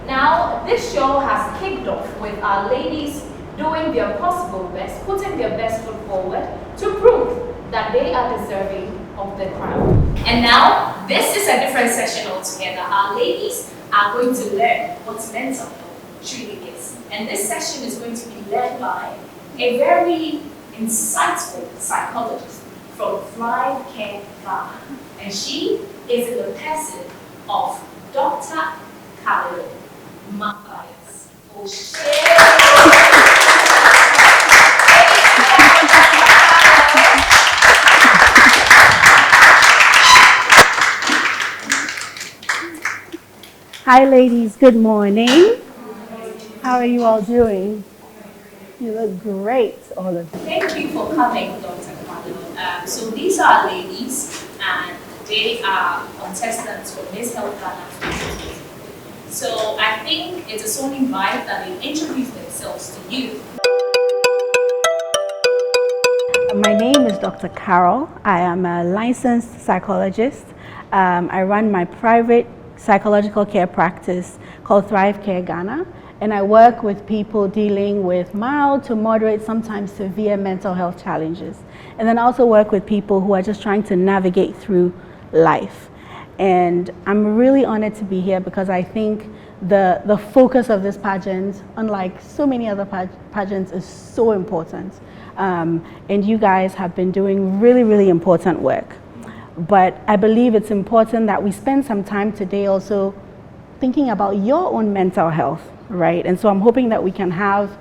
Now, this show has kicked off with our ladies doing their possible best, putting their best foot forward to prove that they are deserving of the crown. And now, this is a different session altogether. Our ladies are going to learn what mental health truly is. And this session is going to be led by a very insightful psychologist from Thrive Care Ghana. And she is in the person of Dr. Carol Matthias. Hi ladies, good morning. How are you all doing? You look great, all of you. Thank you for coming, Dr. Carol. So these are ladies and they are contestants for Miss Health Ghana 2020. So I think it is only right that they introduce themselves to you. My name is Dr. Carol. I am a licensed psychologist. I run my private psychological care practice called Thrive Care Ghana, and I work with people dealing with mild to moderate, sometimes severe mental health challenges. And then I also work with people who are just trying to navigate through life. And I'm really honored to be here because I think the focus of this pageant, unlike so many other pageants, is so important. And you guys have been doing really, really important work. But I believe it's important that we spend some time today also thinking about your own mental health, right? And so I'm hoping that we can have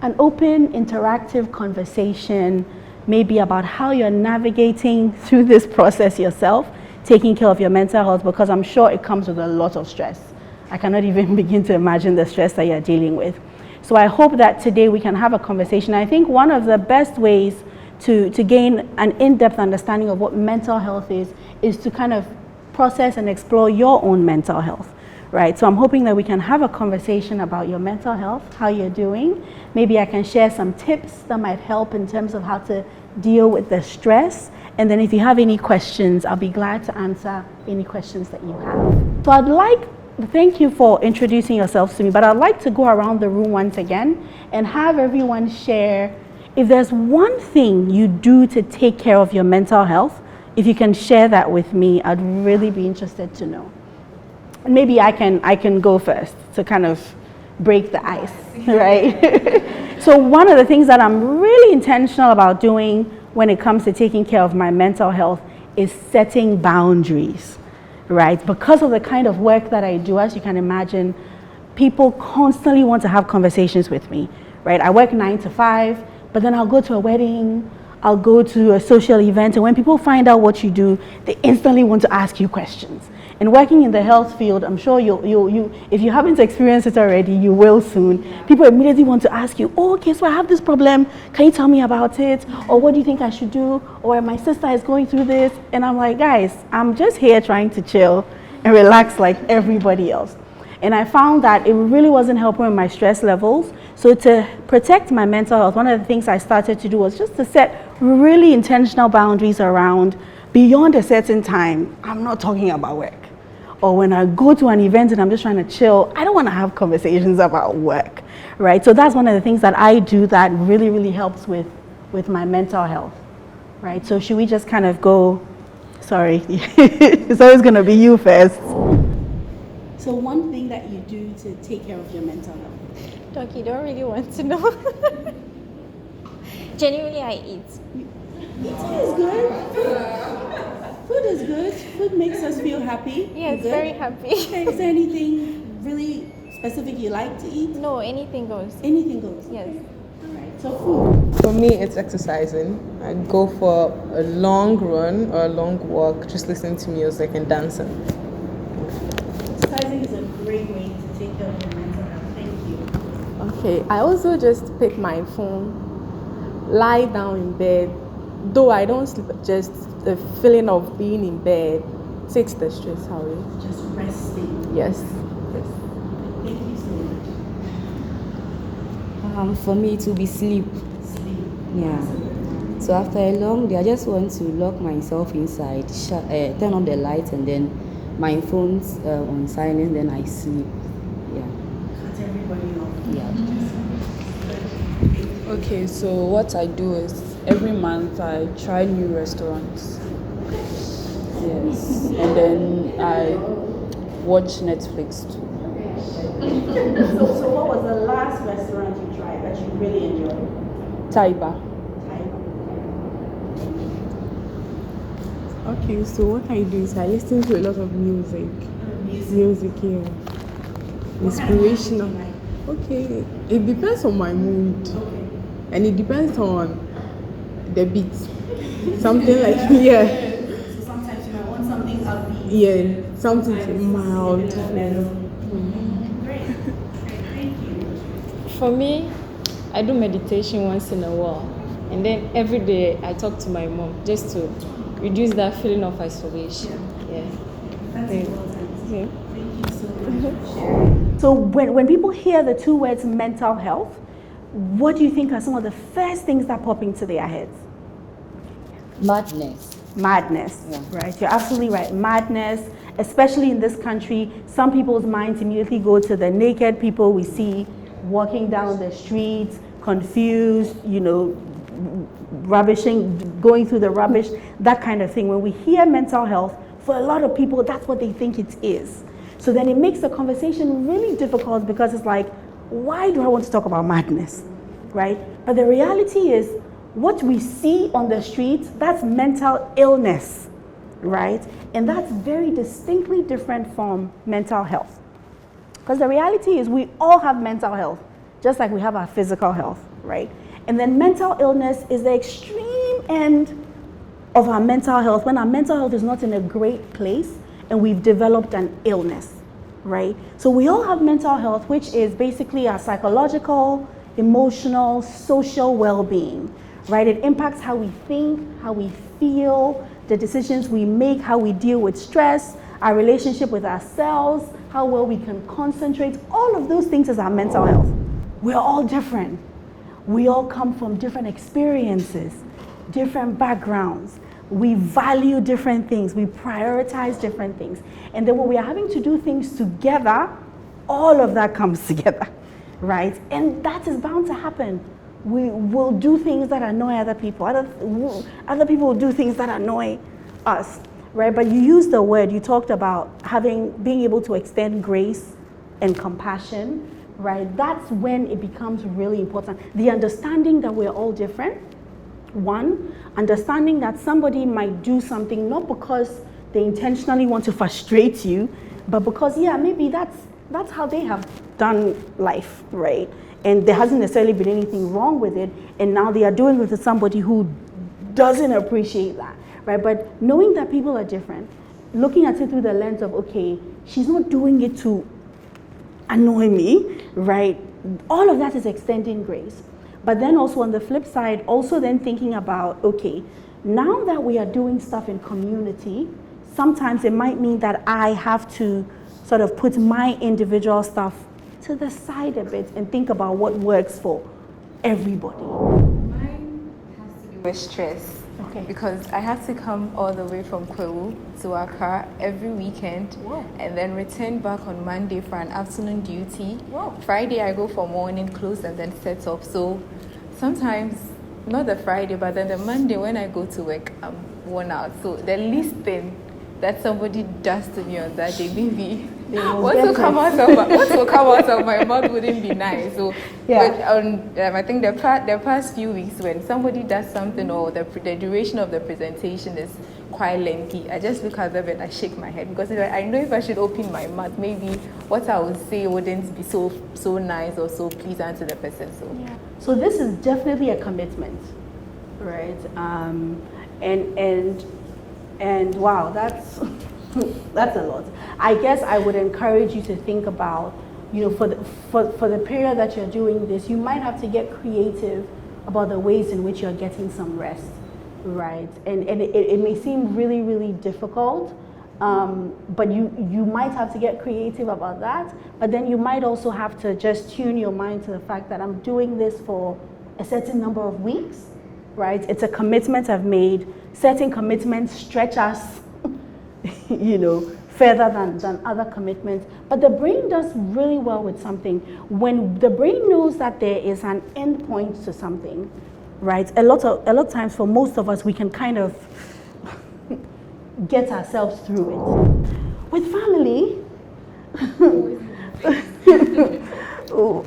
an open, interactive conversation, maybe about how you're navigating through this process yourself, taking care of your mental health, because I'm sure it comes with a lot of stress. I cannot even begin to imagine the stress that you're dealing with. So I hope that today we can have a conversation. I think one of the best ways to gain an in-depth understanding of what mental health is to kind of process and explore your own mental health, right? So I'm hoping that we can have a conversation about your mental health, how you're doing. Maybe I can share some tips that might help in terms of how to deal with the stress. And then if you have any questions, I'll be glad to answer any questions that you have. So thank you for introducing yourselves to me, but I'd like to go around the room once again and have everyone share, if there's one thing you do to take care of your mental health, if you can share that with me, I'd really be interested to know. And maybe I can go first to kind of break the ice, right? So one of the things that I'm really intentional about doing when it comes to taking care of my mental health is setting boundaries, right? Because of the kind of work that I do, as you can imagine, people constantly want to have conversations with me, right? I work 9 to 5, but then I'll go to a wedding, I'll go to a social event, and when people find out what you do, they instantly want to ask you questions. And working in the health field, I'm sure if you haven't experienced it already, you will soon. People immediately want to ask you, oh, okay, so I have this problem, can you tell me about it? Or what do you think I should do? Or my sister is going through this. And I'm like, guys, I'm just here trying to chill and relax like everybody else. And I found that it really wasn't helping with my stress levels. So to protect my mental health, one of the things I started to do was just to set really intentional boundaries around beyond a certain time. I'm not talking about work. Or when I go to an event and I'm just trying to chill, I don't want to have conversations about work, right? So that's one of the things that I do that really, really helps with my mental health, right? So should we just kind of go, sorry, it's always going to be you first. So one thing that you do to take care of your mental health? Doc, you don't really want to know. Genuinely, I eat. Eating is good. Food is good. Food makes us feel happy. Yes, very happy. Okay, is there anything really specific you like to eat? No, anything goes. Anything goes? Yes. Okay. All right, so food. For me, it's exercising. I go for a long run or a long walk, just listening to music and dancing. Exercising is a great way to take care of your mental health. Thank you. Okay, I also just pick my phone, lie down in bed. Though I don't sleep, just the feeling of being in bed takes the stress away. Just resting. Yes. Thank you so much. For me, it will be sleep. Sleep. Yeah. So after a long day, I just want to lock myself inside, turn on the light, and then my phone's on silent, then I sleep. Yeah. Cut everybody off. Yeah. Okay, so what I do is every month I try new restaurants. Yes. And then I watch Netflix too. So what was the last restaurant you tried that you really enjoyed? Taiba. Okay, so what I do is I listen to a lot of music. Music, yeah. Inspirational. Okay, it depends on my mood. And it depends on the beat. Something like, yeah. So sometimes you might want something upbeat. Yeah, something mild. Great. Thank you. For me, I do meditation once in a while. And then every day I talk to my mom just to reduce that feeling of isolation. Yeah. That's Yeah. important. Yeah. Thank you so much for sharing. So when people hear the two words mental health, what do you think are some of the first things that pop into their heads? Madness. Madness, Yeah. right? You're absolutely right. Madness, especially in this country, some people's minds immediately go to the naked people we see walking down the streets, confused, rubbishing, going through the rubbish, that kind of thing. When we hear mental health, for a lot of people, that's what they think it is. So then it makes the conversation really difficult because it's like, why do I want to talk about madness, right? But the reality is, what we see on the streets, that's mental illness, right? And that's very distinctly different from mental health. Because the reality is we all have mental health, just like we have our physical health, right? And then mental illness is the extreme end of our mental health, when our mental health is not in a great place and we've developed an illness, right? So we all have mental health, which is basically our psychological, emotional, social well-being, right? It impacts how we think, how we feel, the decisions we make, how we deal with stress, our relationship with ourselves, how well we can concentrate. All of those things is our mental health. We're all different. We all come from different experiences, different backgrounds. We value different things. We prioritize different things. And then when we are having to do things together, all of that comes together, right? And that is bound to happen. We will do things that annoy other people. Other people will do things that annoy us, right? But you used the word, you talked about being able to extend grace and compassion, right? That's when it becomes really important. The understanding that we're all different. One, understanding that somebody might do something not because they intentionally want to frustrate you, but because, maybe that's how they have done life, right? And there hasn't necessarily been anything wrong with it, and now they are doing it with somebody who doesn't appreciate that, right? But knowing that people are different, looking at it through the lens of, okay, she's not doing it to annoy me, right? All of that is extending grace. But then also on the flip side, also then thinking about, okay, now that we are doing stuff in community, sometimes it might mean that I have to sort of put my individual stuff to the side a bit and think about what works for everybody. Mine has to do with stress. Okay. Because I have to come all the way from Kwewu to Accra every weekend. Whoa. And then return back on Monday for an afternoon duty. Whoa. Friday I go for morning close and then set up. So sometimes, not the Friday, but then the Monday when I go to work, I'm worn out. So the least thing that somebody does to me on that day, maybe what will come out of my mouth wouldn't be nice. So, but I think the past few weeks when somebody does something or the duration of the presentation is quite lengthy, I just look at them and I shake my head because I know if I should open my mouth, maybe what I would say wouldn't be so nice or so pleasant to the person. So this is definitely a commitment, right? And wow, that's that's a lot. I guess I would encourage you to think about, for the period that you're doing this, you might have to get creative about the ways in which you're getting some rest, right? And it may seem really, really difficult, but you might have to get creative about that. But then you might also have to just tune your mind to the fact that I'm doing this for a certain number of weeks, right? It's a commitment I've made. Certain commitments stretch us, further than other commitments. But the brain does really well with something. When the brain knows that there is an end point to something, right? A lot of times for most of us, we can kind of get ourselves through it. With family,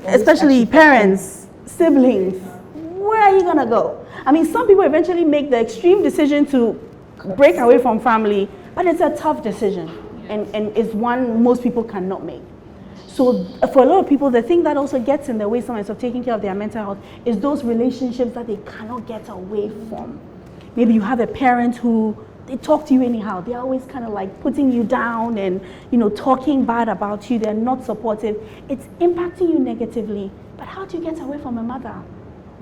especially parents, siblings, where are you gonna go? I mean, some people eventually make the extreme decision to break away from family, but it's a tough decision, and it's one most people cannot make. So for a lot of people, the thing that also gets in the way sometimes of taking care of their mental health is those relationships that they cannot get away from. Maybe you have a parent who, they talk to you anyhow. They're always kind of like putting you down and, talking bad about you. They're not supportive. It's impacting you negatively. But how do you get away from a mother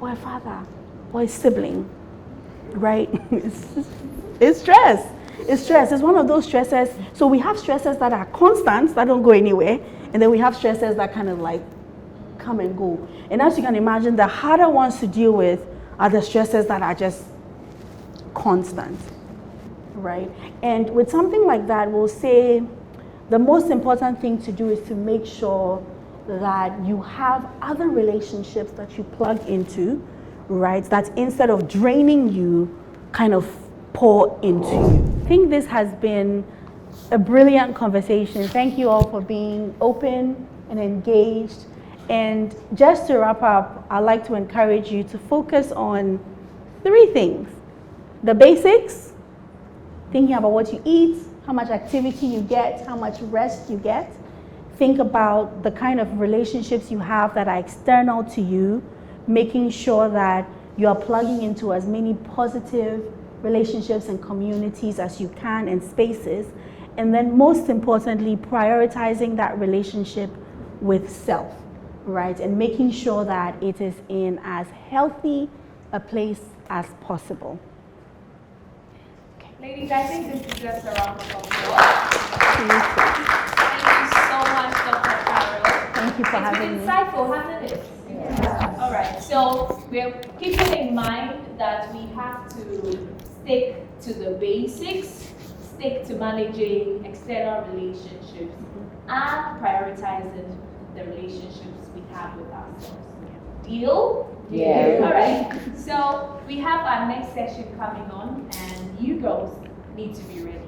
or a father or a sibling, right? It's stress. It's stress. It's one of those stresses. So we have stresses that are constant, that don't go anywhere. And then we have stresses that kind of like come and go. And as you can imagine, the harder ones to deal with are the stresses that are just constant, right? And with something like that, we'll say the most important thing to do is to make sure that you have other relationships that you plug into, right? That instead of draining you, kind of pour into you. I think this has been a brilliant conversation. Thank you all for being open and engaged. And just to wrap up, I'd like to encourage you to focus on 3 things. The basics, thinking about what you eat, how much activity you get, how much rest you get. Think about the kind of relationships you have that are external to you, making sure that you are plugging into as many positive relationships and communities as you can and spaces. And then most importantly, prioritizing that relationship with self, right? And making sure that it is in as healthy a place as possible. Ladies, I think this deserves a round of applause. Thank you so much, Dr. Carol. Thank you for having me. It's been insightful, hasn't it? Yeah. All right, so we're keeping in mind that we have to stick to the basics, stick to managing external relationships, and prioritizing the relationships we have with ourselves. Deal? Yeah. All right, so we have our next session coming on, and you girls need to be ready.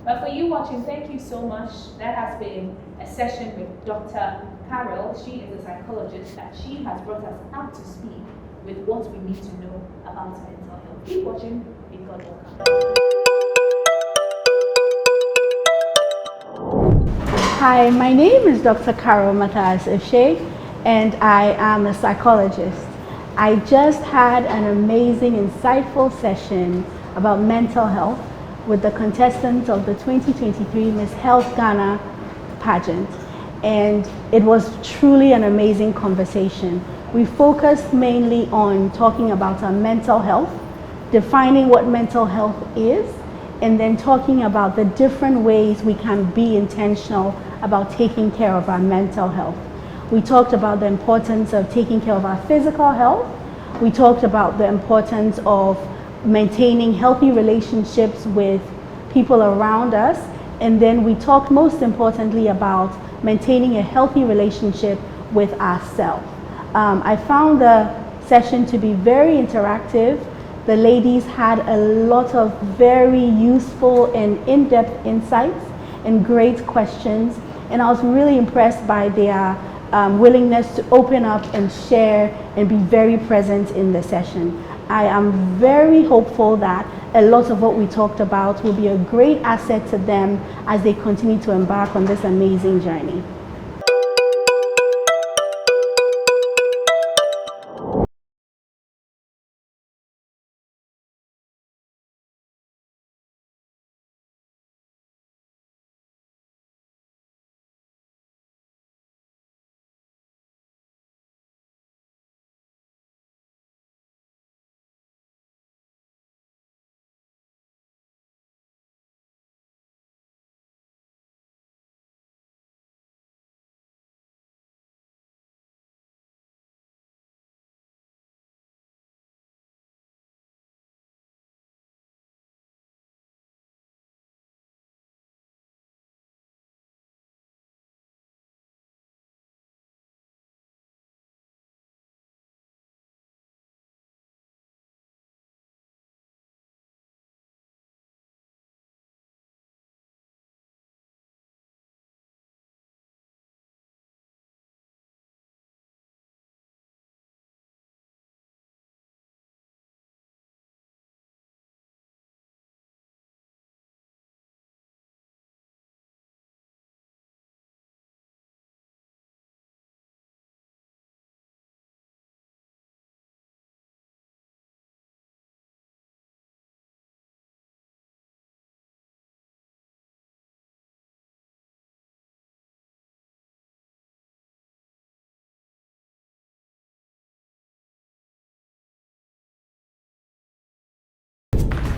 But for you watching, thank you so much. That has been a session with Dr. Carol. She is a psychologist, and she has brought us up to speed with what we need to know about mental health. Keep watching. May God welcome. Hi, my name is Dr. Carol Matthias O'Shea, and I am a psychologist. I just had an amazing, insightful session about mental health with the contestants of the 2023 Miss Health Ghana pageant. And it was truly an amazing conversation. We focused mainly on talking about our mental health, defining what mental health is, and then talking about the different ways we can be intentional about taking care of our mental health. We talked about the importance of taking care of our physical health. We talked about the importance of maintaining healthy relationships with people around us. And then we talked most importantly about maintaining a healthy relationship with ourselves. I found the session to be very interactive. The ladies had a lot of very useful and in-depth insights and great questions. And I was really impressed by their willingness to open up and share and be very present in the session. I am very hopeful that a lot of what we talked about will be a great asset to them as they continue to embark on this amazing journey.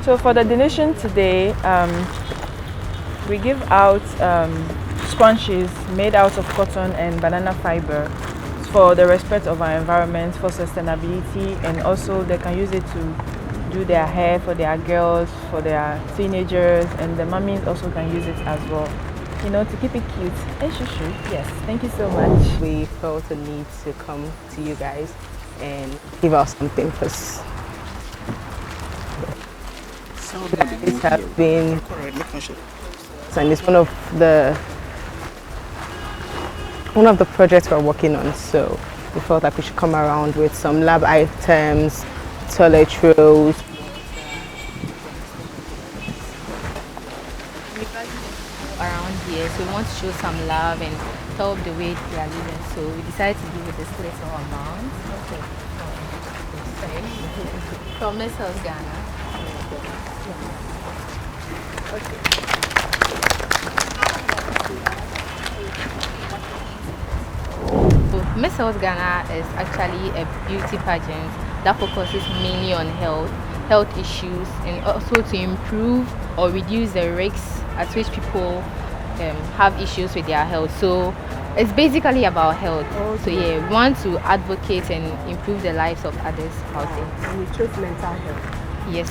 So for the donation today, we give out sponges made out of cotton and banana fiber for the respect of our environment, for sustainability, and also they can use it to do their hair for their girls, for their teenagers, and the mummies also can use it as well. You know, to keep it cute and shushu. Yes, thank you so much. We felt a need to come to you guys and give out something because it has been, and it's one of the projects we're working on, so we felt like we should come around with some lab items, toilet rolls. Around here, so we want to show some love and help the way they are living, so we decided to give it this little amount. Okay. From Miss Health Ghana. Okay. So Miss Health Ghana is actually a beauty pageant that focuses mainly on health issues, and also to improve or reduce the risks at which people have issues with their health. So it's basically about health. So yeah, we want to advocate and improve the lives of others out there. And you chose mental health. Yes.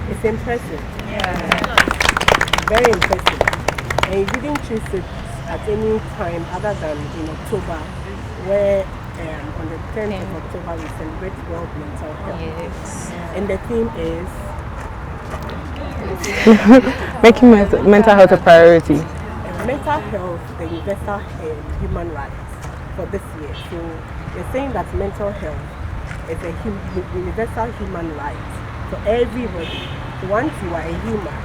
It's impressive. Yeah. Very impressive. And you didn't choose it at any time other than in October, where on the 10th of October we celebrate World Mental Health. Yes. And the theme is making mental health a priority. Mental health, the universal human rights for this year. So you're saying that mental health is a universal human right for everybody. Once you are a human,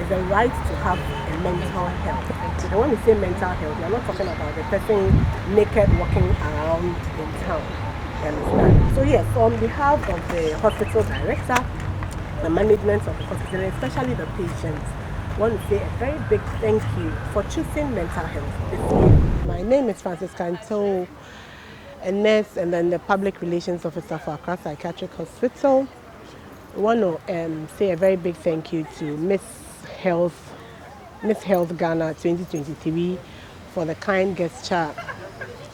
it's a right to have a mental health. So when we say mental health, we're not talking about the person naked walking around in town. You understand? So yes, on behalf of the hospital director, the management of the hospital, especially the patients, I want to say a very big thank you for choosing mental health this year. My name is Francis Kanto, a nurse and then the public relations officer for Accra Psychiatric Hospital. I want to say a very big thank you to Miss Health Ghana 2023 for the kind gesture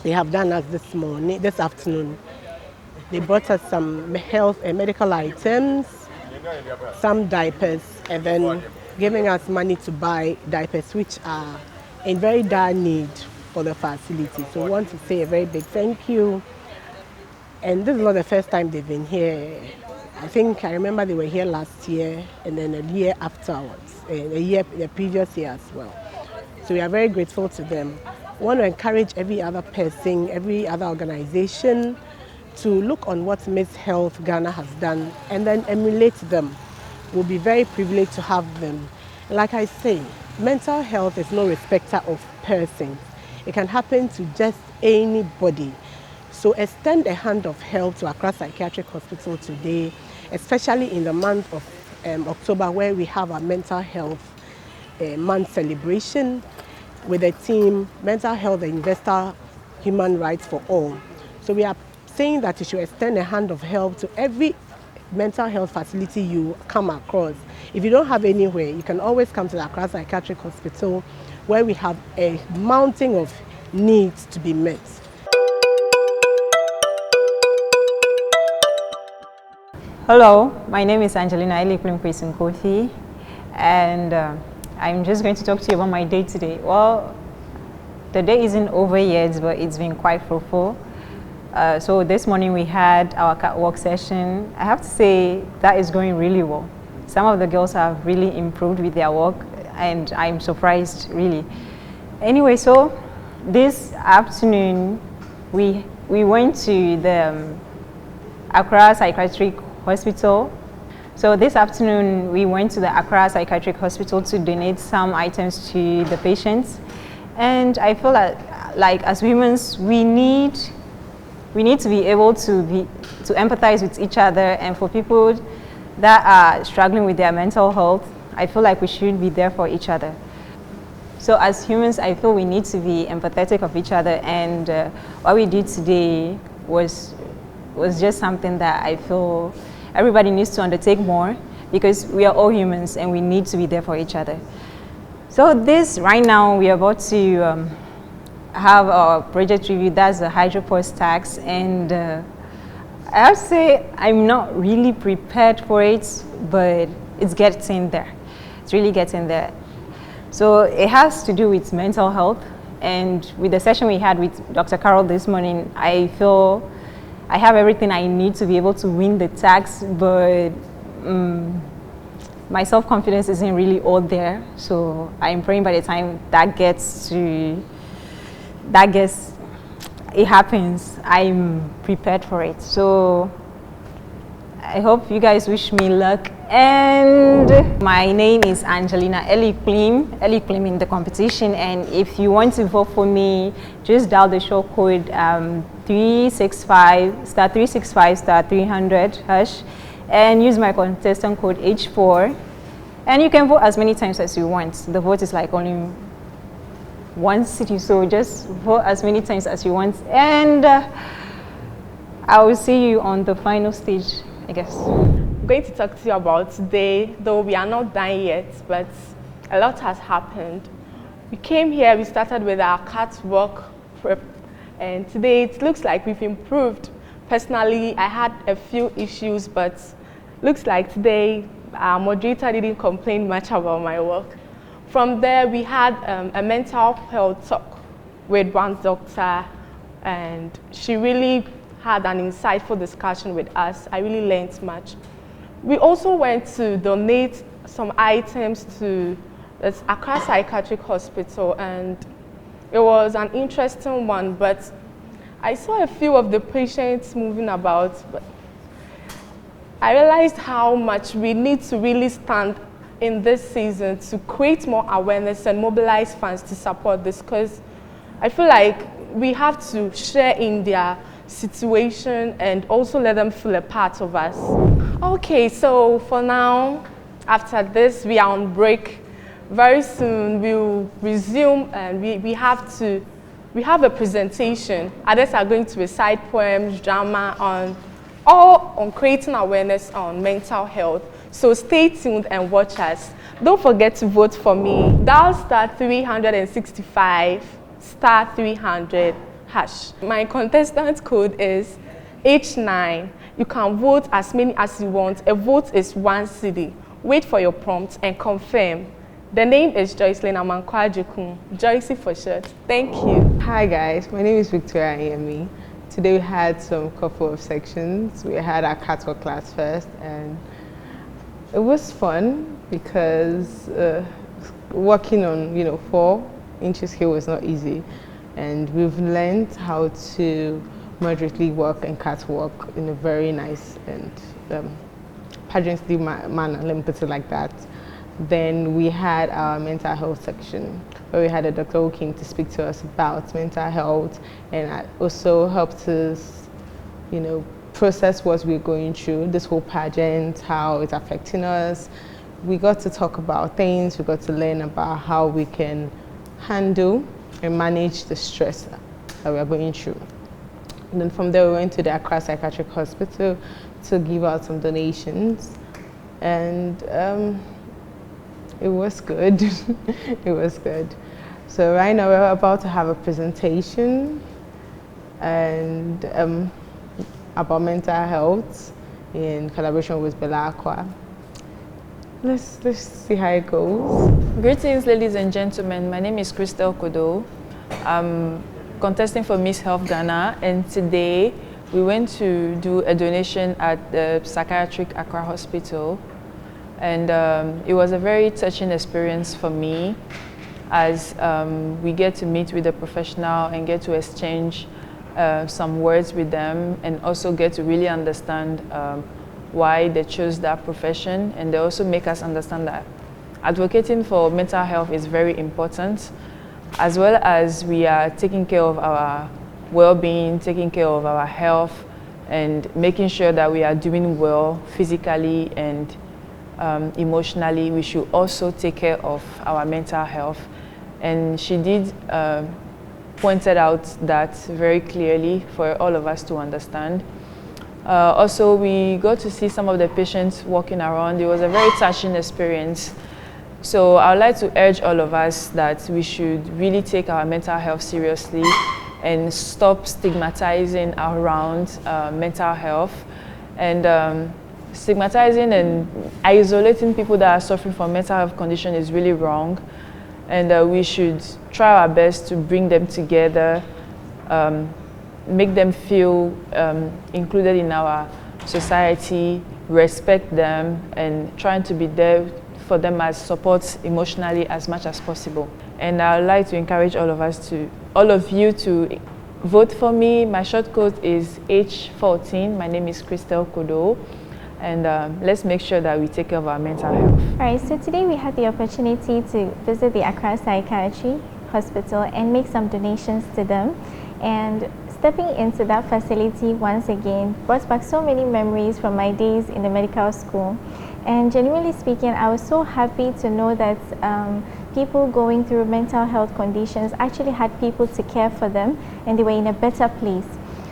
they have done us this afternoon. They brought us some health and medical items, some diapers, and then giving us money to buy diapers which are in very dire need for the facility. So we want to say a very big thank you. And this is not the first time they've been here. I remember they were here last year and then a year afterwards, the previous year as well. So we are very grateful to them. We want to encourage every other person, every other organization to look on what Miss Health Ghana has done and then emulate them. We'll be very privileged to have them. Like I say, mental health is no respecter of persons. It can happen to just anybody. So extend a hand of help to Accra Psychiatric Hospital today, especially in the month of October, where we have a mental health month celebration with the theme Mental Health and Universal Human Rights for All. So we are saying that you should extend a hand of help to every mental health facility you come across. If you don't have anywhere, you can always come to the Accra Psychiatric Hospital, where we have a mountain of needs to be met. Hello, my name is Angelina Eliklim-Kofi, and I'm just going to talk to you about my day today. Well, the day isn't over yet, but it's been quite fruitful. So this morning we had our catwalk session. I have to say that is going really well. Some of the girls have really improved with their work, and I'm surprised, really. Anyway, so this afternoon we went to the Accra Psychiatric Hospital. So this afternoon we went to the Accra Psychiatric Hospital to donate some items to the patients, and I feel like as humans we need to be able to empathize with each other, and for people that are struggling with their mental health, I feel like we should be there for each other. So as humans, I feel we need to be empathetic of each other, and what we did today was just something that I feel everybody needs to undertake more because we are all humans and we need to be there for each other. So this, right now, we are about to have our project review. That's the hydropause tax, and I have to say I'm not really prepared for it, but it's getting there. It's really getting there. So it has to do with mental health, and with the session we had with Dr. Carol this morning, I feel I have everything I need to be able to win the tax, but my self-confidence isn't really all there. So I'm praying by the time it happens, I'm prepared for it. So I hope you guys wish me luck. And my name is Angelina Elikplim in the competition. And if you want to vote for me, just dial the show code 365*300# and use my contestant code H4. And you can vote as many times as you want. The vote is like only one city, so just vote as many times as you want. And I will see you on the final stage, I guess. I'm going to talk to you about today, though we are not done yet, but a lot has happened. We came here, we started with our catwalk prep, and today it looks like we've improved. Personally, I had a few issues, but looks like today our moderator didn't complain much about my work. From there, we had a mental health talk with one doctor, and she really had an insightful discussion with us. I really learned much. We also went to donate some items to the Accra Psychiatric Hospital, and it was an interesting one, but I saw a few of the patients moving about, but I realized how much we need to really stand in this season to create more awareness and mobilize funds to support this, because I feel like we have to share in their situation and also let them feel a part of us. Okay, so for now, after this, we are on break. Very soon we'll resume, and we have a presentation. Others are going to recite poems, drama, on creating awareness on mental health. So stay tuned and watch us. Don't forget to vote for me. Dial *365*300#. My contestant code is H9. You can vote as many as you want. A vote is 1 cedi. Wait for your prompt and confirm. The name is Joycelyn Amankwa-Jekun. Joycey for short. Thank you. Hi guys, my name is Victoria Ayemi. Today we had some couple of sections. We had our catwalk class first, and it was fun because working on 4-inch scale was not easy, and we've learned how to moderately work and catwalk in a very nice and pageantry manner, let me put it like that. Then we had our mental health section where we had a doctor who came to speak to us about mental health, and also helped us, process what we're going through, this whole pageant, how it's affecting us. We got to talk about things, we got to learn about how we can handle and manage the stress that we're going through. And then from there we went to the Accra Psychiatric Hospital to give out some donations, and it was good. It was good. So right now we're about to have a presentation and about mental health in collaboration with Bella Aqua. Let's see how it goes. Greetings, ladies and gentlemen. My name is Christelle Kodo. I'm contesting for Miss Health Ghana, and today we went to do a donation at the Psychiatric Accra Hospital. And it was a very touching experience for me, as we get to meet with a professional and get to exchange some words with them, and also get to really understand why they chose that profession. And they also make us understand that advocating for mental health is very important, as well as we are taking care of our well-being, taking care of our health, and making sure that we are doing well physically and emotionally. We should also take care of our mental health. And she did pointed out that very clearly for all of us to understand. Also, we got to see some of the patients walking around. It was a very touching experience. So I would like to urge all of us that we should really take our mental health seriously and stop stigmatizing around mental health, and stigmatizing and isolating people that are suffering from mental health condition is really wrong, and we should try our best to bring them together, make them feel included in our society, respect them, and trying to be there for them as support emotionally as much as possible. And I would like to encourage all of you to vote for me. My short code is H14. My name is Christelle Kodo. And let's make sure that we take care of our mental health. All right, so today we had the opportunity to visit the Accra Psychiatry Hospital and make some donations to them. And stepping into that facility once again brought back so many memories from my days in the medical school. And genuinely speaking, I was so happy to know that people going through mental health conditions actually had people to care for them and they were in a better place,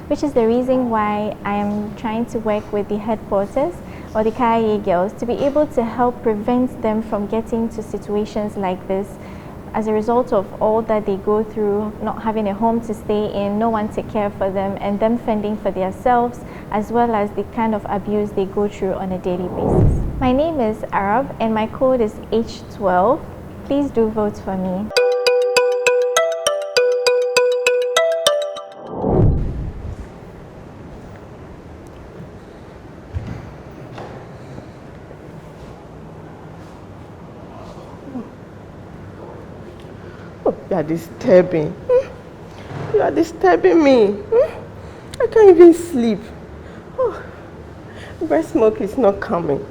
which is the reason why I am trying to work with the headquarters or the KIA girls to be able to help prevent them from getting to situations like this as a result of all that they go through, not having a home to stay in, no one to care for them, and them fending for themselves, as well as the kind of abuse they go through on a daily basis. My name is Arab and my code is H12. Please do vote for me. You are disturbing. You are disturbing me. I can't even sleep. Breast milk is not coming.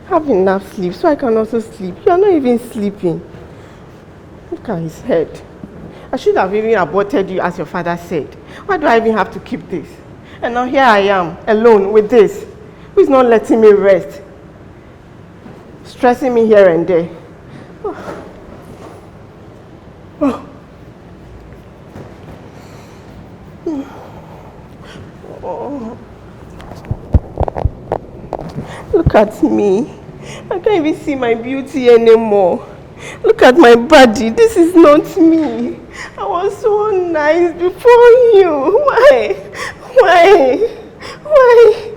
Have enough sleep so I can also sleep. You are not even sleeping. Look at his head. I should have even aborted you as your father said. Why do I even have to keep this? And now here I am, alone with this. Who is not letting me rest? Stressing me here and there. Look at me. I can't even see my beauty anymore. Look at my body. This is not me. I was so nice before you. Why? Why? Why?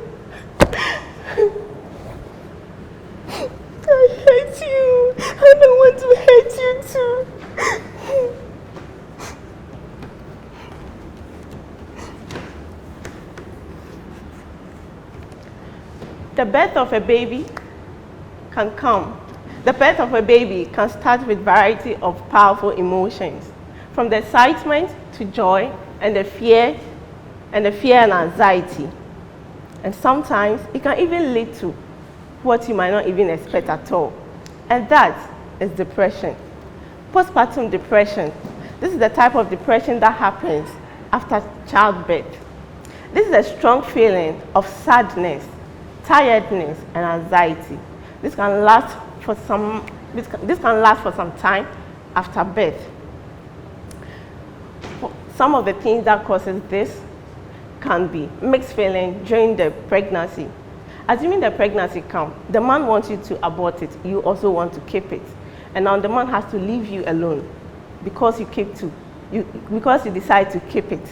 I hate you. I don't want to hate you too. The birth of a baby can come. The birth of a baby can start with a variety of powerful emotions, from the excitement to joy and the fear and anxiety. And sometimes it can even lead to what you might not even expect at all. And that is depression. Postpartum depression. This is the type of depression that happens after childbirth. This is a strong feeling of sadness, tiredness, and anxiety. This can last for some time after birth. Some of the things that causes this can be mixed feeling during the pregnancy. Assuming the pregnancy comes, the man wants you to abort it, you also want to keep it. And now the man has to leave you alone because you decide to keep it.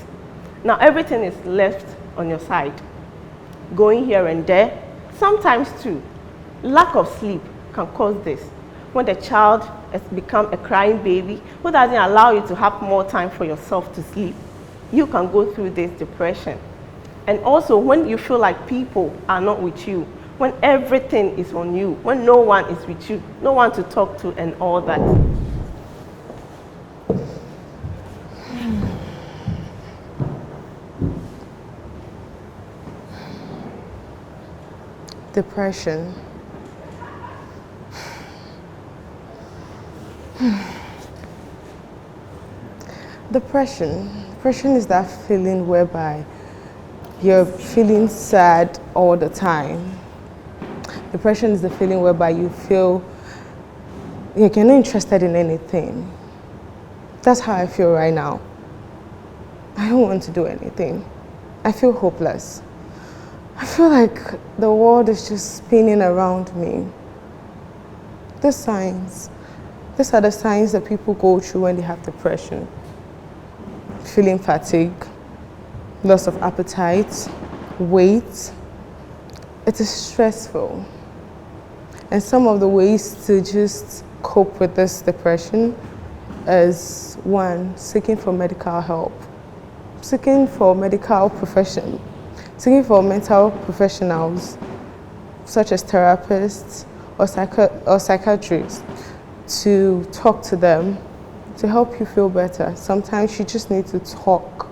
Now everything is left on your side, going here and there. Sometimes too, lack of sleep can cause this. When the child has become a crying baby who doesn't allow you to have more time for yourself to sleep, you can go through this depression. And also when you feel like people are not with you, when everything is on you, when no one is with you, no one to talk to and all that. Depression. Depression is that feeling whereby you're feeling sad all the time. Depression is the feeling whereby you feel you're not interested in anything. That's how I feel right now. I don't want to do anything. I feel hopeless. I feel like the world is just spinning around me. The signs. These are the signs that people go through when they have depression. Feeling fatigue, loss of appetite, weight. It is stressful. And some of the ways to just cope with this depression is, one, seeking for medical help. Seeking for mental professionals such as therapists or psychiatrists to talk to them to help you feel better. Sometimes you just need to talk,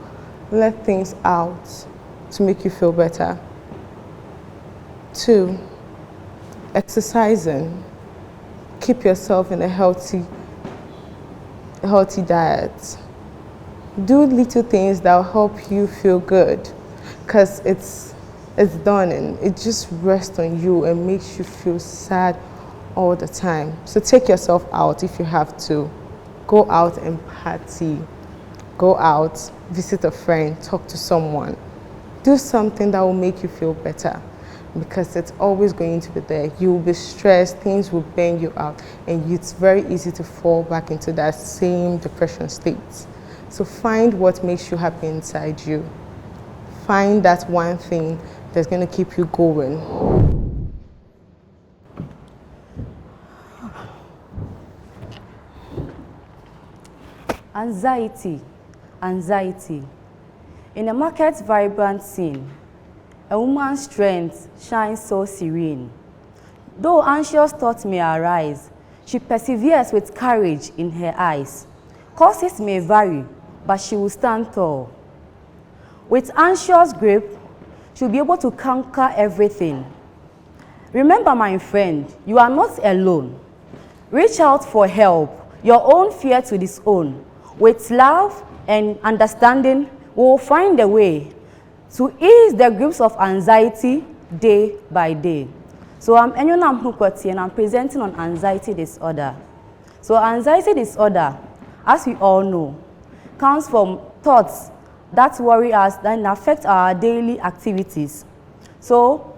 let things out to make you feel better. 2, exercising. Keep yourself in a healthy diet. Do little things that will help you feel good, because it's dawning. It just rests on you and makes you feel sad all the time. So take yourself out if you have to. Go out and party. Go out, visit a friend, talk to someone. Do something that will make you feel better, because it's always going to be there. You will be stressed, things will burn you out, and it's very easy to fall back into that same depression state. So find what makes you happy inside you. Find that one thing that's going to keep you going. Anxiety. In a market's vibrant scene, a woman's strength shines so serene. Though anxious thoughts may arise, she perseveres with courage in her eyes. Causes may vary, but she will stand tall. With anxious grip, she'll be able to conquer everything. Remember, my friend, you are not alone. Reach out for help, your own fear to disown. With love and understanding, we will find a way to ease the grips of anxiety day by day. So I'm Enyona Mhukwati, and I'm presenting on anxiety disorder. So anxiety disorder, as we all know, comes from thoughts that worry us and affect our daily activities. So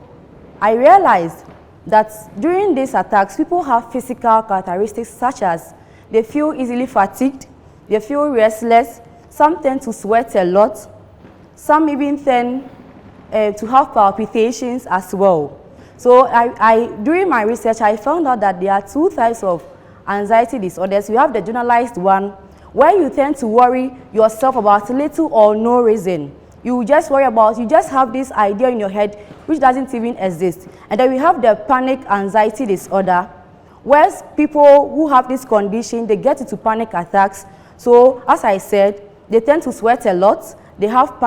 I realized that during these attacks, people have physical characteristics such as they feel easily fatigued, they feel restless, some tend to sweat a lot, some even tend to have palpitations as well. So during my research, I found out that there are 2 types of anxiety disorders. We have the generalized one, where you tend to worry yourself about little or no reason. You just have this idea in your head which doesn't even exist. And then we have the panic anxiety disorder, where people who have this condition, they get into panic attacks. So as I said, they tend to sweat a lot, they have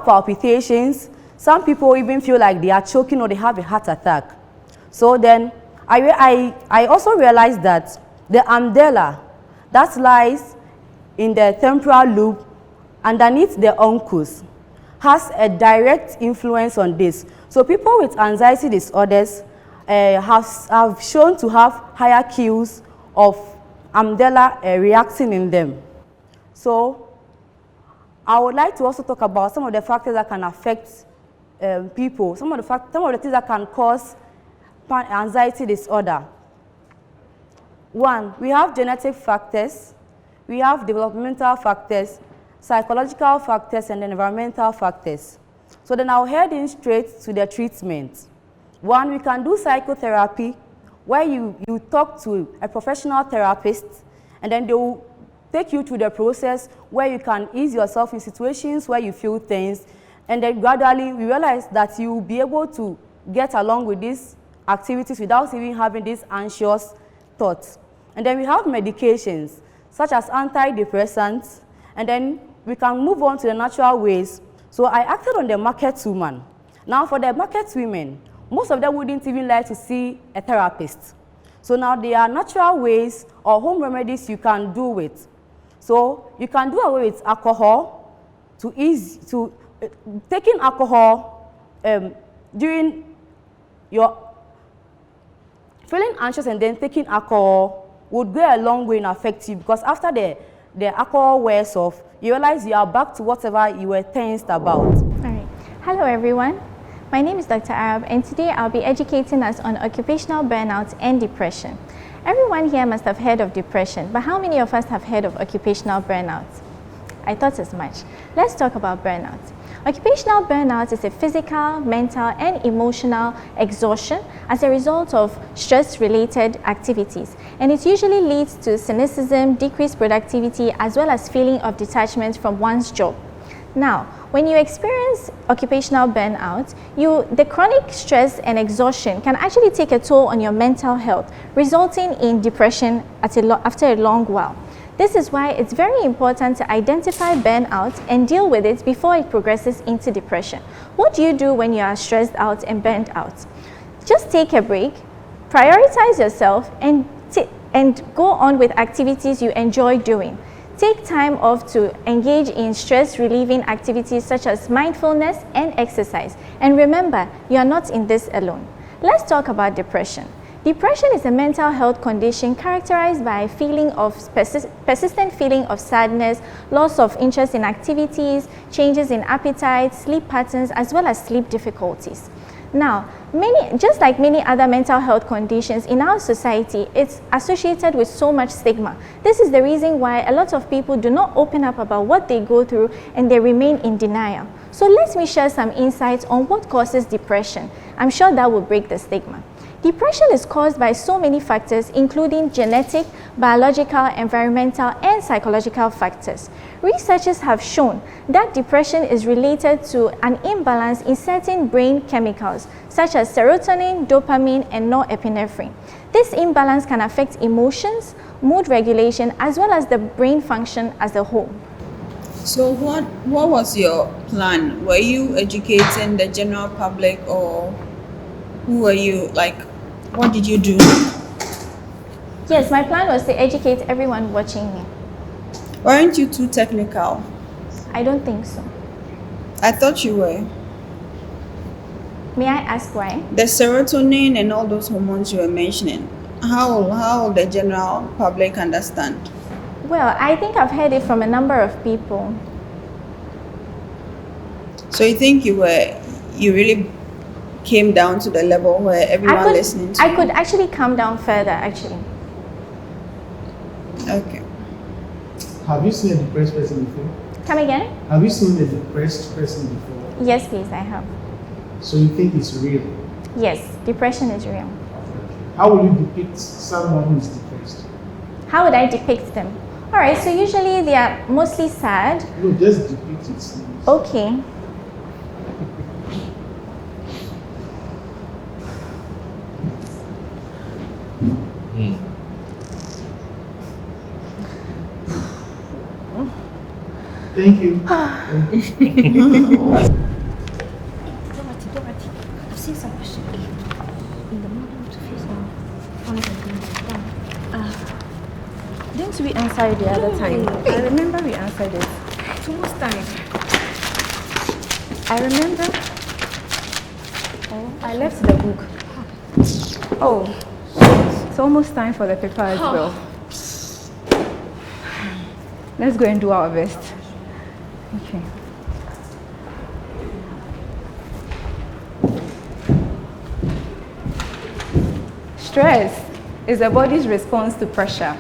palpitations, some people even feel like they are choking or they have a heart attack. So then I also realized that the amygdala that lies in the temporal lobe underneath the uncus has a direct influence on this. So people with anxiety disorders have shown to have higher cues of amygdala reacting in them. So I would like to also talk about some of the factors that can affect people, some of the things that can cause anxiety disorder. 1, we have genetic factors, we have developmental factors, psychological factors, and environmental factors. So then I'll head in straight to the treatment. 1, we can do psychotherapy, where you talk to a professional therapist, and then they will take you through the process where you can ease yourself in situations where you feel tense, and then gradually we realize that you will be able to get along with these activities without even having these anxious thoughts. And then we have medications such as antidepressants, and then we can move on to the natural ways. So I acted on the market woman. Now for the market women, most of them wouldn't even like to see a therapist. So now there are natural ways or home remedies you can do with. So you can do away with alcohol taking alcohol during your feeling anxious, and then taking alcohol would go a long way in affect you, because after the alcohol wears off, you realize you are back to whatever you were tensed about. All right. Hello, everyone. My name is Dr. Arab, and today I'll be educating us on occupational burnout and depression. Everyone here must have heard of depression, but how many of us have heard of occupational burnout? I thought as much. Let's talk about burnout. Occupational burnout is a physical, mental, and emotional exhaustion as a result of stress-related activities, and it usually leads to cynicism, decreased productivity, as well as feeling of detachment from one's job. Now, when you experience occupational burnout, the chronic stress and exhaustion can actually take a toll on your mental health, resulting in depression after a long while. This is why it's very important to identify burnout and deal with it before it progresses into depression. What do you do when you are stressed out and burnt out? Just take a break, prioritize yourself, and go on with activities you enjoy doing. Take time off to engage in stress-relieving activities such as mindfulness and exercise. And remember, you are not in this alone. Let's talk about depression. Depression is a mental health condition characterized by a feeling of persistent feeling of sadness, loss of interest in activities, changes in appetite, sleep patterns, as well as sleep difficulties. Now, just like many other mental health conditions in our society, it's associated with so much stigma. This is the reason why a lot of people do not open up about what they go through and they remain in denial. So let me share some insights on what causes depression. I'm sure that will break the stigma. Depression is caused by so many factors, including genetic, biological, environmental, and psychological factors. Researchers have shown that depression is related to an imbalance in certain brain chemicals, such as serotonin, dopamine, and norepinephrine. This imbalance can affect emotions, mood regulation, as well as the brain function as a whole. So what was your plan? Were you educating the general public, or who were you, what did you do? Yes, my plan was to educate everyone watching me. Weren't you too technical? I don't think so. I thought you were. May I ask why? The serotonin and all those hormones you were mentioning, how will the general public understand? Well, I think I've heard it from a number of people. So you think you really came down to the level where everyone listening to I could actually come down further, actually. Okay. Have you seen a depressed person before? Come again? Have you seen a depressed person before? Yes, please, I have. So you think it's real? Yes, depression is real. How will you depict someone who is depressed? How would I depict them? All right, so usually they are mostly sad. No, just depict it. Okay. Thank you. Dorothy, I've seen some question in the morning to face Didn't we answer it the other time? I remember we answered it. It's almost time. I remember. Oh, I left the book. Oh, it's almost time for the paper as well. Let's go and do our best. Okay. Stress is the body's response to pressure.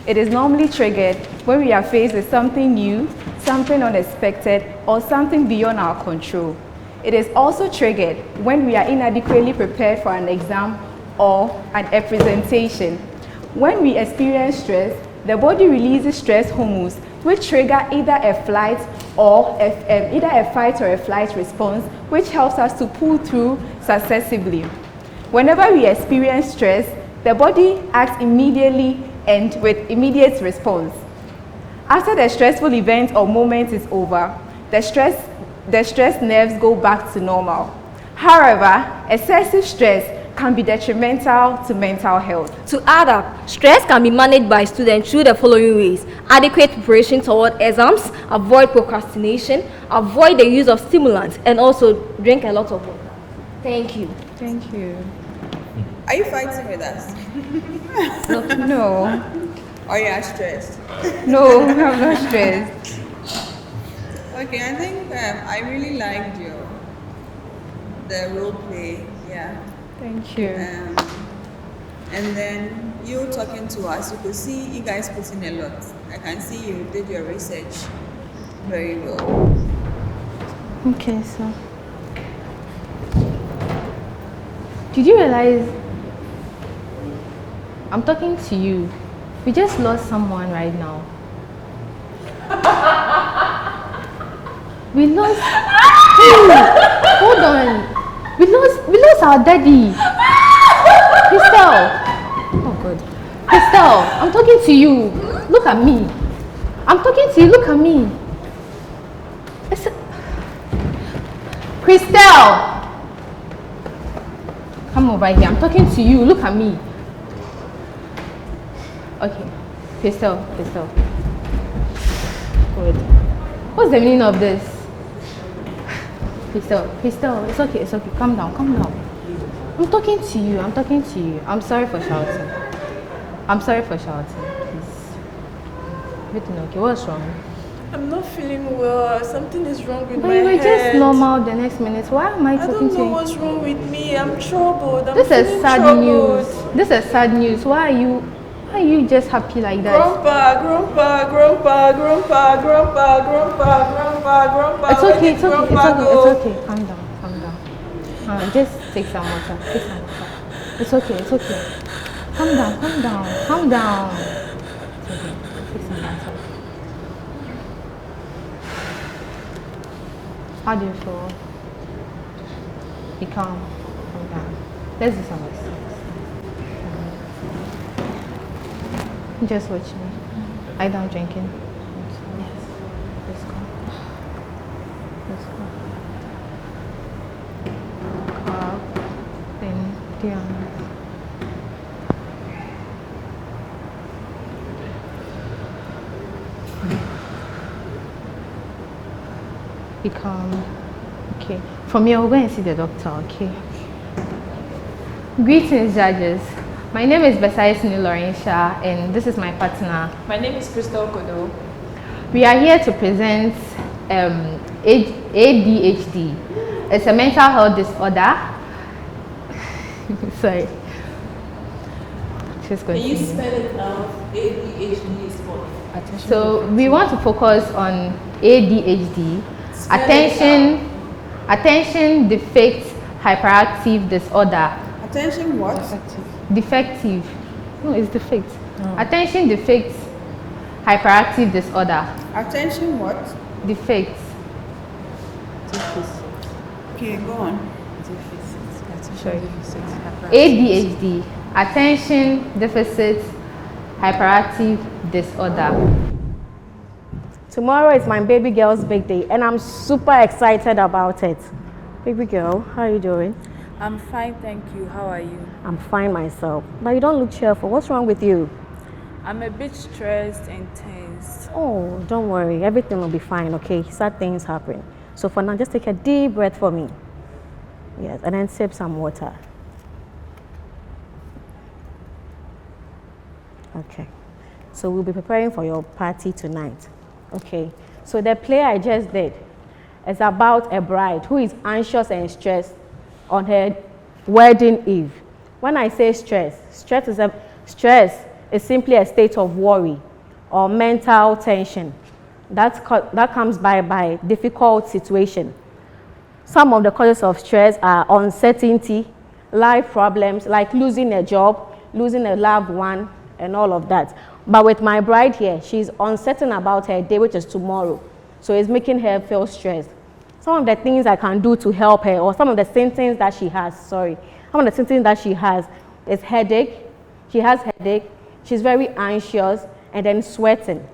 It is normally triggered when we are faced with something new, something unexpected, or something beyond our control. It is also triggered when we are inadequately prepared for an exam or a presentation. When we experience stress, the body releases stress hormones, which trigger either a fight or a flight response, which helps us to pull through successively. Whenever we experience stress, the body acts immediately and with immediate response. After the stressful event or moment is over, the stress nerves go back to normal. However, excessive stress can be detrimental to mental health. To add up, stress can be managed by students through the following ways: adequate preparation toward exams, avoid procrastination, avoid the use of stimulants, and also drink a lot of water. Thank you. Thank you. Are you fighting with us? No. Or you are stressed? No, I'm not stressed. Okay, I think I really liked the role play. Yeah. Thank you. And then you talking to us, you could see you guys put in a lot. I can see you did your research very well. Okay, so did you realize I'm talking to you? We just lost someone right now. We lost. Hey, hold on. We lost our daddy. Crystal. Oh God. Crystal, I'm talking to you. Look at me. I'm talking to you. Look at me. Crystal. Come over here. I'm talking to you. Look at me. Okay. Crystal. Good. What's the meaning of this? Crystal, it's okay. Calm down. I'm talking to you. I'm sorry for shouting. Please. Everything okay? What's wrong? I'm not feeling well. Something is wrong with But my you were head. just normal the next minute. Why am I talking to you? I don't know what's wrong with me. I'm troubled. This is sad news. Why are you just happy like that? Grandpa. It's okay. Calm down. Just take some water. It's okay. Calm down. It's okay. Take some water. How do you feel? Be calm down. Let's do some exercise. Just watch me. Lie down drinking. Yes. Let's go. Up. Then down. Be calm. Okay. From here, we'll go and see the doctor, okay? Greetings, judges. My name is Besai Laurentia, and this is my partner. My name is Crystal Kodo. We are here to present ADHD. It's a mental health disorder. Sorry. Just Can you continue. spell it out? ADHD is what? So we want to focus on ADHD, attention deficit hyperactive disorder. Attention what? Defective. No, it's defect. Attention deficit hyperactive disorder. Attention what? Defect. Okay, go on. Sorry. ADHD, attention deficit hyperactive disorder. Tomorrow is my baby girl's birthday and I'm super excited about it. Baby girl, how are you doing? I'm fine, thank you. How are you? I'm fine myself. But you don't look cheerful. What's wrong with you? I'm a bit stressed and tense. Oh, don't worry. Everything will be fine, okay? Sad things happen. So for now, just take a deep breath for me. Yes, and then sip some water. Okay. So we'll be preparing for your party tonight. Okay. So the play I just did is about a bride who is anxious and stressed on her wedding eve. When I say stress is simply a state of worry or mental tension that comes by difficult situation. Some of the causes of stress are uncertainty, life problems like losing a job, losing a loved one, and all of that. But with my bride here, she's uncertain about her day, which is tomorrow. So it's making her feel stressed. Some of the things I can do to help her, or some of the symptoms that she has, some of the symptoms that she has is headache. She has headache, she's very anxious, and then sweating.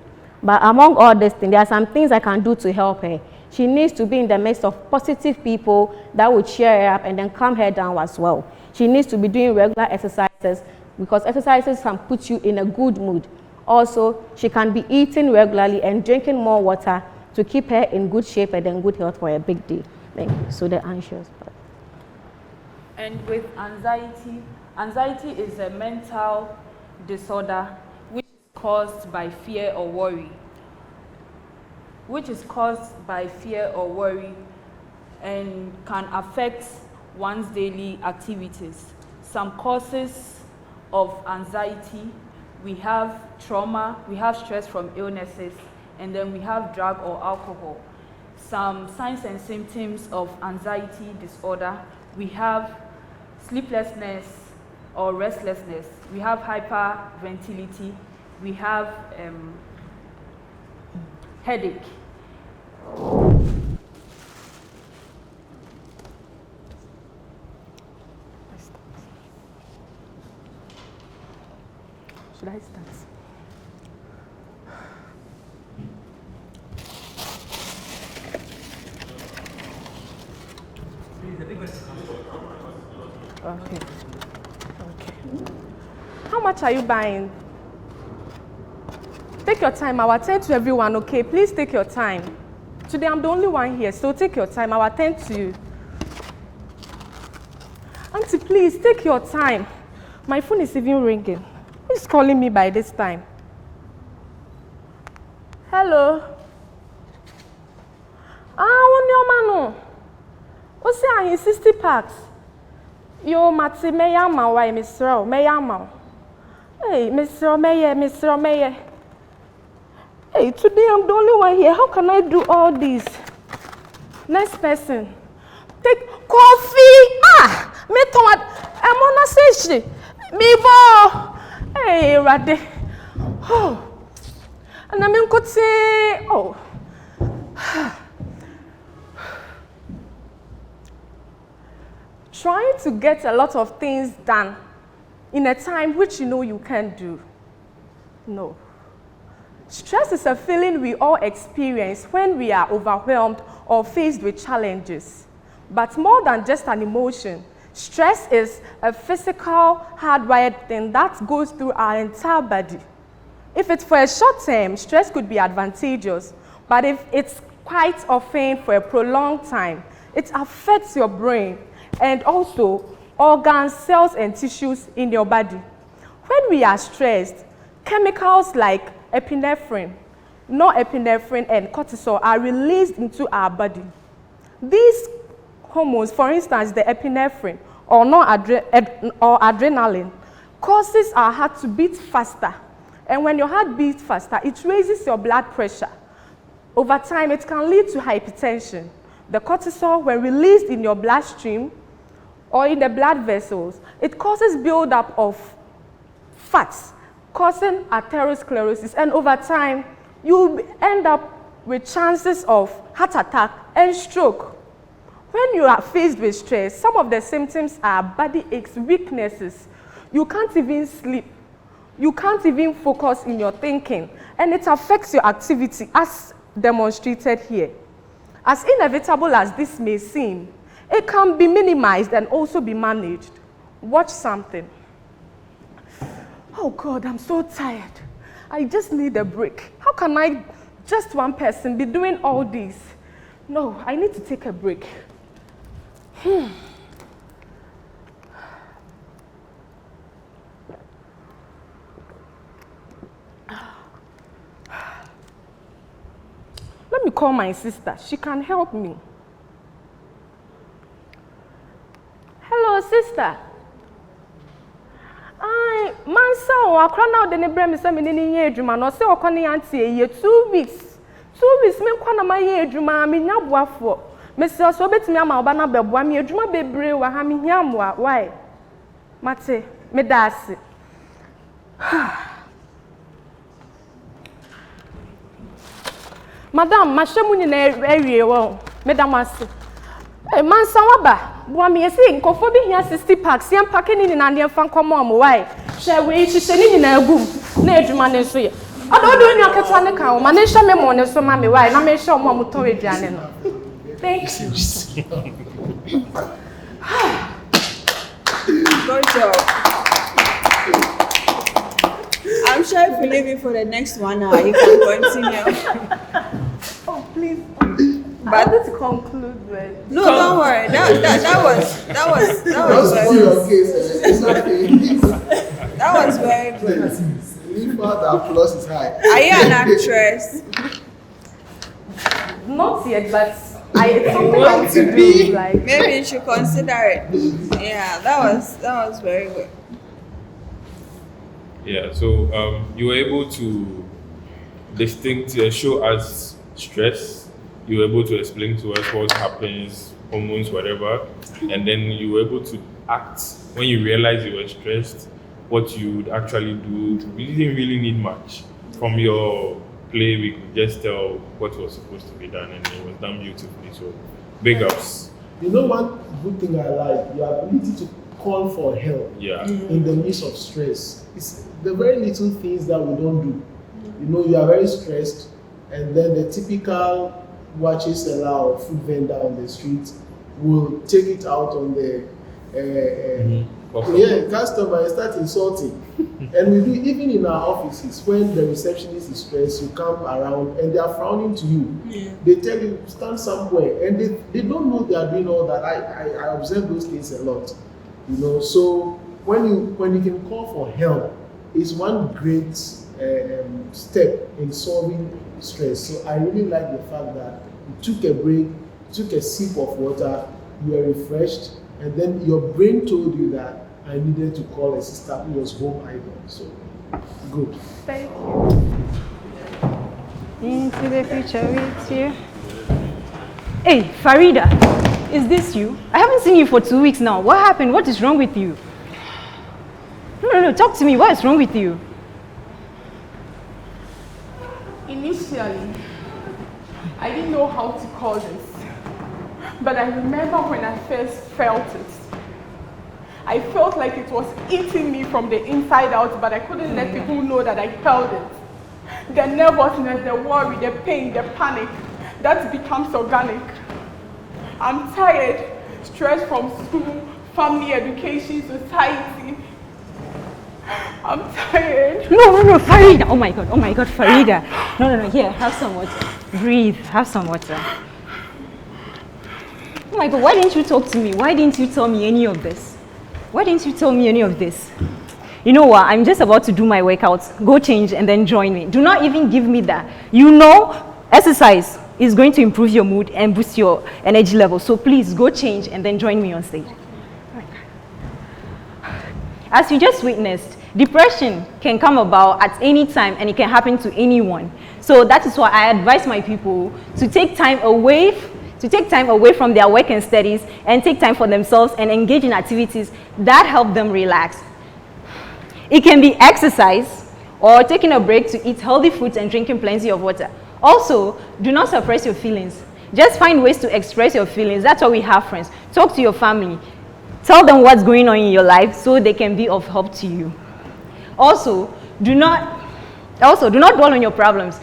But among all these things, there are some things I can do to help her. She needs to be in the midst of positive people that will cheer her up and then calm her down as well. She needs to be doing regular exercises because exercises can put you in a good mood. Also, she can be eating regularly and drinking more water to keep her in good shape and in good health for a big day. Thank you. So the anxious part. And with anxiety is a mental disorder which is caused by fear or worry. And can affect one's daily activities. Some causes of anxiety, we have trauma, we have stress from illnesses, and then we have drug or alcohol. Some signs and symptoms of anxiety disorder, we have sleeplessness or restlessness, we have hyperventility, we have headache. Should I start? Okay. How much are you buying? Take your time. I'll attend to everyone, okay? Please take your time. Today I'm the only one here, so take your time. I'll attend to you. Auntie, please take your time. My phone is even ringing. Who's calling me by this time? Hello? Mano. What's that? 60 packs. Yo, Mati, Mayama, why, Miss Row, Mayama. Hey, Miss Romeye. Hey, today I'm the only one here. How can I do all this? Next person. Take coffee. Me told I'm on a session. Me bo. Hey, Rade. Oh. And I mean, could say, oh. Trying to get a lot of things done in a time which you know you can't do. No. Stress is a feeling we all experience when we are overwhelmed or faced with challenges. But more than just an emotion, stress is a physical, hardwired thing that goes through our entire body. If it's for a short term, stress could be advantageous. But if it's quite often for a prolonged time, it affects your brain and also organs, cells, and tissues in your body. When we are stressed, chemicals like epinephrine, norepinephrine, and cortisol are released into our body. These hormones, for instance, the epinephrine or adrenaline, causes our heart to beat faster. And when your heart beats faster, it raises your blood pressure. Over time, it can lead to hypertension. The cortisol, when released in your bloodstream or in the blood vessels, it causes buildup of fats, causing atherosclerosis. And over time, you end up with chances of heart attack and stroke. When you are faced with stress, some of the symptoms are body aches, weaknesses. You can't even sleep. You can't even focus in your thinking. And it affects your activity as demonstrated here. As inevitable as this may seem, it can be minimized and also be managed. Watch something. Oh God, I'm so tired. I just need a break. How can I, just one person, be doing all this? No, I need to take a break. Let me call my sister. She can help me. Hello, sister. Mansa o akra na de ne bre me se me ne ye adwuma no se okone ante ye 2 weeks. 2 weeks me kwa na ma ye adwuma me nya boafo. Me se so betimi ama oba na beboa me adwuma bebre wa ha me hia moa. Why? Mate, me daase. Madam, mashemu ni na ewie wo. Madam ase. Mansa waba, boa me yesi nkofo bi hia 60 packs, yam pack ni na ne fa nkomo mo why? Hwe we hihye ni na agum na adwuma ne so ye. Odo ni akata ne kan o ma ne hye me mo ne so ma me why na me hye o mo ton aduane no. Thank you. Good job. I'm sure if we leave you for the next 1 hour, you can continue. Oh, please. But I wanted to conclude with. No, don't worry. That was very good. The applause is high. Are you an actress? Not yet, but It's something Want I want to to be? do. Like Maybe you should consider it. Yeah, that was very good. Yeah, so you were able to show us stress. You were able to explain to us what happens, hormones, whatever, and then you were able to act when you realized you were stressed. What you would actually do. We didn't really need much from your play. We could just tell what was supposed to be done, and it was done beautifully. So, big ups. You know, one good thing I like, your ability to call for help in the midst of stress. It's the very little things that we don't do. You know, you are very stressed, and then the typical watches seller or food vendor on the street will take it out on the customer and start insulting. And we do even in our offices when the receptionist is stressed, you come around and they are frowning to you. Yeah. They tell you stand somewhere, and they don't know they are doing all that. I observe those things a lot. You know, so when you can call for help, it's one great step in solving stress. So I really like the fact that you took a break, took a sip of water, you were refreshed, and then your brain told you that I needed to call a sister who was home idle. So good. Thank you. Into the future with you. Hey, Farida, is this you? I haven't seen you for 2 weeks now. What happened? What is wrong with you? No, talk to me. What is wrong with you? Initially, I didn't know how to call this, but I remember when I first felt it. I felt like it was eating me from the inside out, but I couldn't let people know that I felt it. The nervousness, the worry, the pain, the panic, that becomes organic. I'm tired, stressed from school, family, education, society. I'm tired. No, Farida. Oh my God, Farida. No, here, have some water. Breathe, have some water. Oh my God, why didn't you talk to me? Why didn't you tell me any of this? Why didn't you tell me any of this? You know what, I'm just about to do my workouts. Go change and then join me. Do not even give me that. You know, exercise is going to improve your mood and boost your energy level. So please go change and then join me on stage. As you just witnessed, depression can come about at any time and it can happen to anyone. So that is why I advise my people to take time away from their work and studies and take time for themselves and engage in activities that help them relax. It can be exercise or taking a break to eat healthy foods and drinking plenty of water. Also, do not suppress your feelings. Just find ways to express your feelings. That's why we have friends. Talk to your family. Tell them what's going on in your life so they can be of help to you. Also, do not dwell on your problems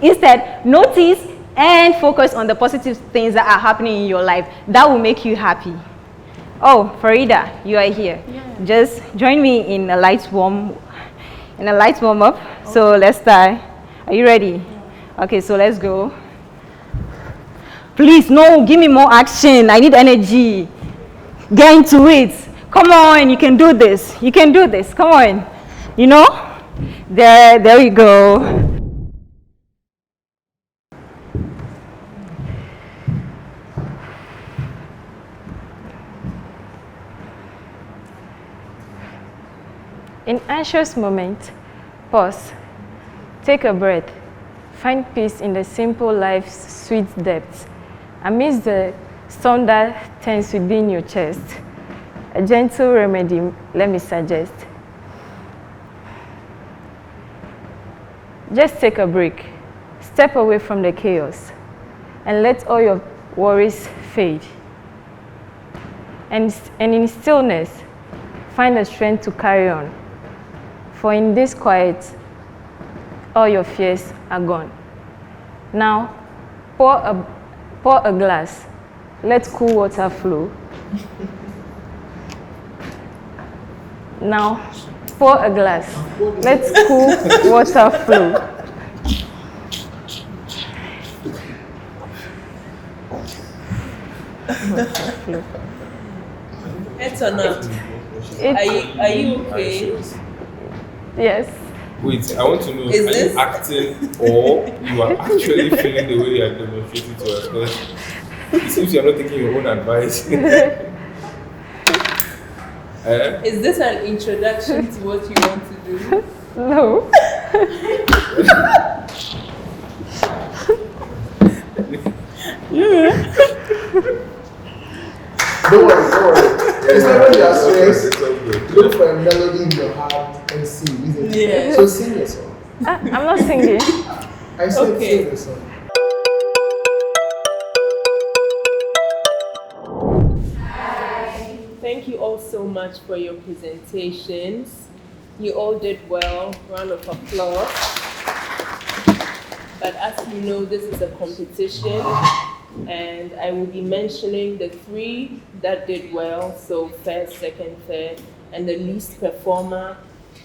Instead, notice and focus on the positive things that are happening in your life. That will make you happy. Oh, Farida, you are here. Yeah. Just join me in a light warm up. Okay. So let's start. Are you ready? Yeah. Okay, so let's go. Please, no, give me more action. I need energy. Get into it. Come on, you can do this. Come on. You know? There you go. In anxious moment, pause, take a breath, find peace in the simple life's sweet depths. Amidst the storm that turns within your chest, a gentle remedy, let me suggest. Just take a break, step away from the chaos, and let all your worries fade. And in stillness, find the strength to carry on. For in this quiet, all your fears are gone. Now, pour a glass. Let cool water flow. Now, pour a glass. Let cool water flow. It's enough. Are you okay? Yes. Wait, I want to know, Is are this- you acting or you are actually feeling the way you are demonstrating to us? Because it seems you are not taking your own advice. Is this an introduction to what you want to do? No. Don't worry. It's not when you are stressed. Look for a melody in your heart and sing, isn't it? Yeah. So sing a song. I'm not singing. I said sing a song. Thank you all so much for your presentations. You all did well. Round of applause. But as you know, this is a competition, and I will be mentioning the 3 that did well, so first, second, third, and the least performer,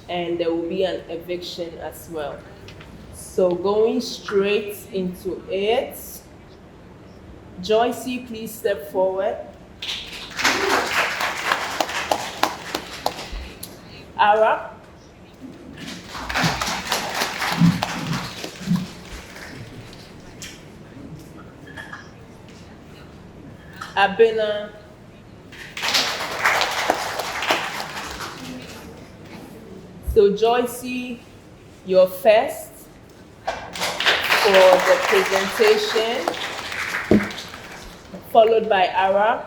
and there will be an eviction as well. So going straight into it, Joycey, please step forward. Ara. Abena. So Joycey, you're first for the presentation, followed by Ara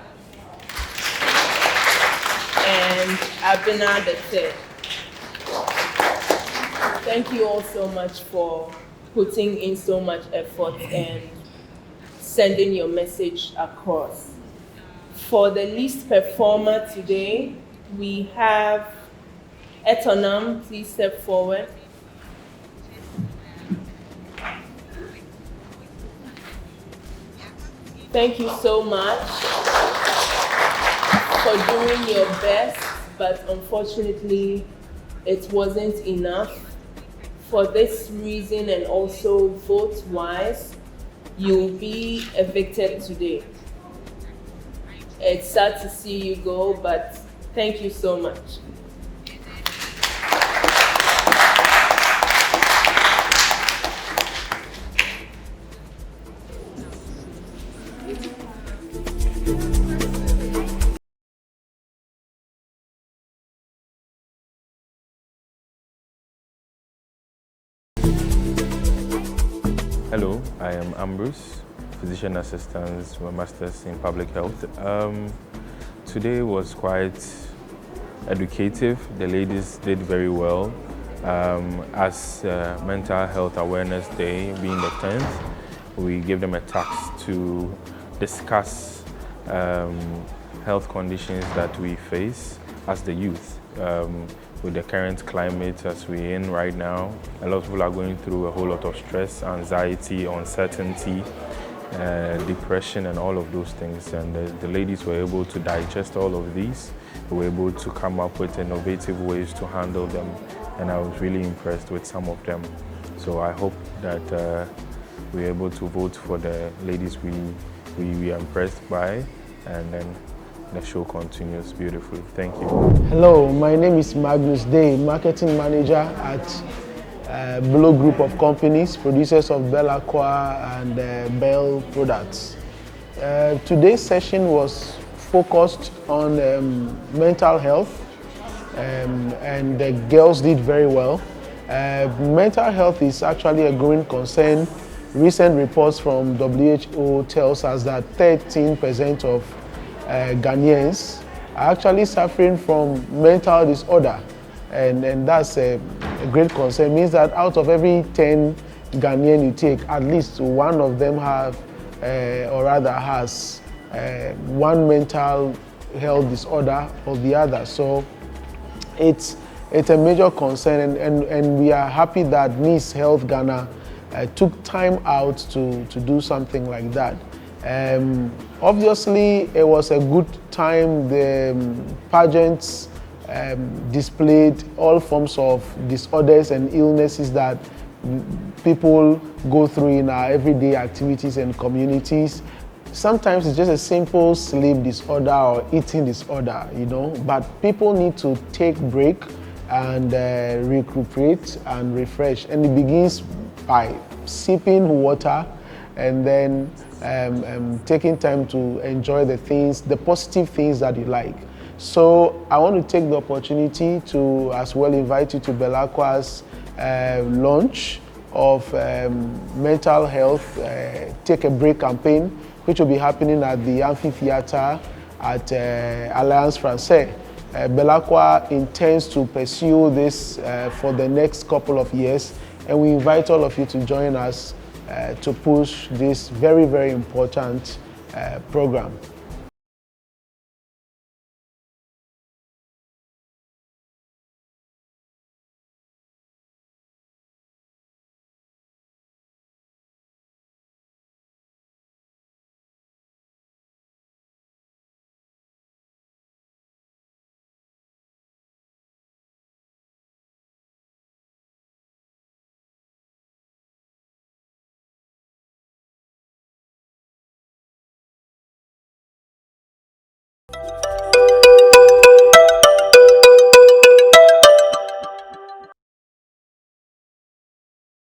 and Abena the third. Thank you all so much for putting in so much effort and sending your message across. For the least performer today, we have Etonam. Please step forward. Thank you so much for doing your best, but unfortunately, it wasn't enough. For this reason and also vote-wise, you'll be evicted today. It's sad to see you go, but thank you so much. Hello, I am Ambrose, physician assistant with a master's in public health. Today was quite educative. The ladies did very well. As Mental Health Awareness Day being the 10th, we gave them a task to discuss health conditions that we face as the youth. With the current climate as we're in right now, a lot of people are going through a whole lot of stress, anxiety, uncertainty, depression, and all of those things. And the ladies were able to digest all of these. We were able to come up with innovative ways to handle them, and I was really impressed with some of them. So I hope that we're able to vote for the ladies we are impressed by, and then the show continues beautifully. Thank you. Hello, my name is Magnus Day, marketing manager at Below Group of Companies, producers of Bella Aqua and Bell products. Today's session was focused on mental health, and the girls did very well. Mental health is actually a growing concern. Recent reports from WHO tells us that 13% of Ghanaians are actually suffering from mental disorder, and that's a great concern. It means that out of every 10 Ghanaian you take, at least one of them have, or rather has, one mental health disorder or the other. So it's a major concern, and we are happy that Miss Health Ghana took time out to do something like that. Obviously, it was a good time. The pageants displayed all forms of disorders and illnesses that people go through in our everyday activities and communities. Sometimes it's just a simple sleep disorder or eating disorder, you know, but people need to take break and recuperate and refresh. And it begins by sipping water and then taking time to enjoy the things, the positive things that you like. So I want to take the opportunity to as well invite you to Belacqua's launch of mental health Take a Break campaign, which will be happening at the amphitheater at Alliance Francaise. Belacqua intends to pursue this for the next couple of years, and we invite all of you to join us to push this very, very important program.